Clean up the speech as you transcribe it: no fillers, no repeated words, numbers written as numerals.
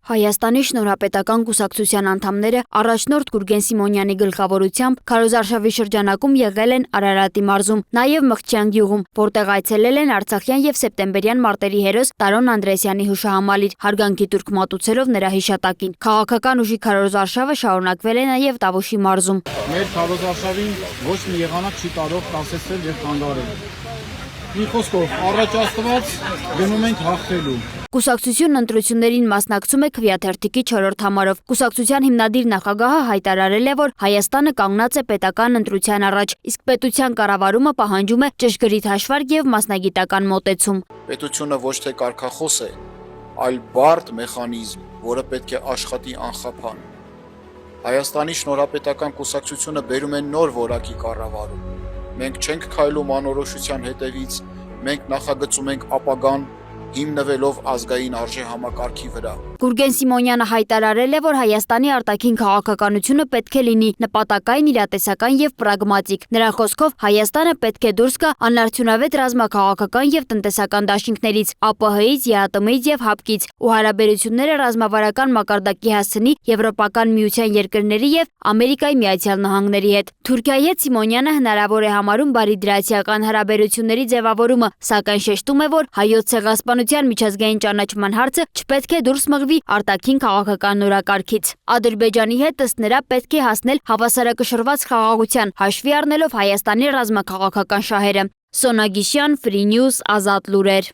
Հայաստանի շնորհապետական կուսակցության անդամները առաջնորդ Գուրգեն Սիմոնյանի գլխավորությամբ քարոզարշավի շրջանակում եղել են Արարատի մարզում, նաև Մղճյան գյուղում, որտեղ այցելել են արցախյան եւ սեպտեմբերյան մարտերի հերոս Տարոն Անդրեասյանի հուշահամալիր, հարգանքի տուրք մատուցելով նրա հիշատակին։ Քաղաքական ուժի քարոզարշավը շարունակվել է նաև Տավուշի մարզում։ Մեր քարոզարշավին ոչ մի եղանակ չի կարող կասեցնել եւ խանգարել։ Մի խոսքով, առաջ Աստված գնում ենք հաղթելու։ Կուսակցությունն ընտրություններին մասնակցում է քվեաթերթիկի 4-րդ համարով։ Կուսակցության հիմնադիր նախագահը հայտարարել է, որ Հայաստանը կանգնած է պետական ընտրության առաջ, իսկ պետության կառավարումը պահանջում է ճշգրիտ հաշվարկ եւ մասնագիտական մոտեցում։ Պետությունը ոչ թե կարգախոս է, այլ բարդ մեխանիզմ, որը պետք է աշխատի անխափան։ Հայաստանի շնորհապետական կուսակցությունը բերում է նոր որակի կառավարում։ Մենք չենք քայլում անորոշության հետևից, մենք նախագծում ենք ապագան, հիմնվելով ազգային արժեհամակարգի վրա։ Գուրգեն Սիմոնյանը հայտարարել է, որ Հայաստանի արտաքին քաղաքականությունը պետք է լինի նպատակային, իրատեսական եւ պրագմատիկ։ Նրա խոսքով Հայաստանը պետք է դուրս գա անարդյունավետ ռազմաքաղաքական եւ տնտեսական դաշինքներից, ԱՊՀ-ից, ԵԱՏՄ-ից եւ ՀԱՊԿ-ից ու հարաբերությունները ռազմավարական մակարդակի հասցնի Եվրոպական միության երկրների եւ Ամերիկայի Միացյալ Նահանգների հետ։ Թուրքիայի հետ Սիմոնյանը հնարավոր է համարում բարիդրացիական հարաբերությունների ձևավորումը, սակայն շեշտում է, որ հայոց ցեղասպանության միջազգային ճանաչման հարցը չպետք է դուրս մղվի արտաքին քաղաքական նորակարգից։ Ադրբեջանի հետ ըստ նրա պետք է հասնել հավասարակշռված խաղաղության, հաշվի առնելով Հայաստանի ռազմաքաղաքական շահերը։ Սոնա Գիշյան, Free News, Ազատ լուրեր։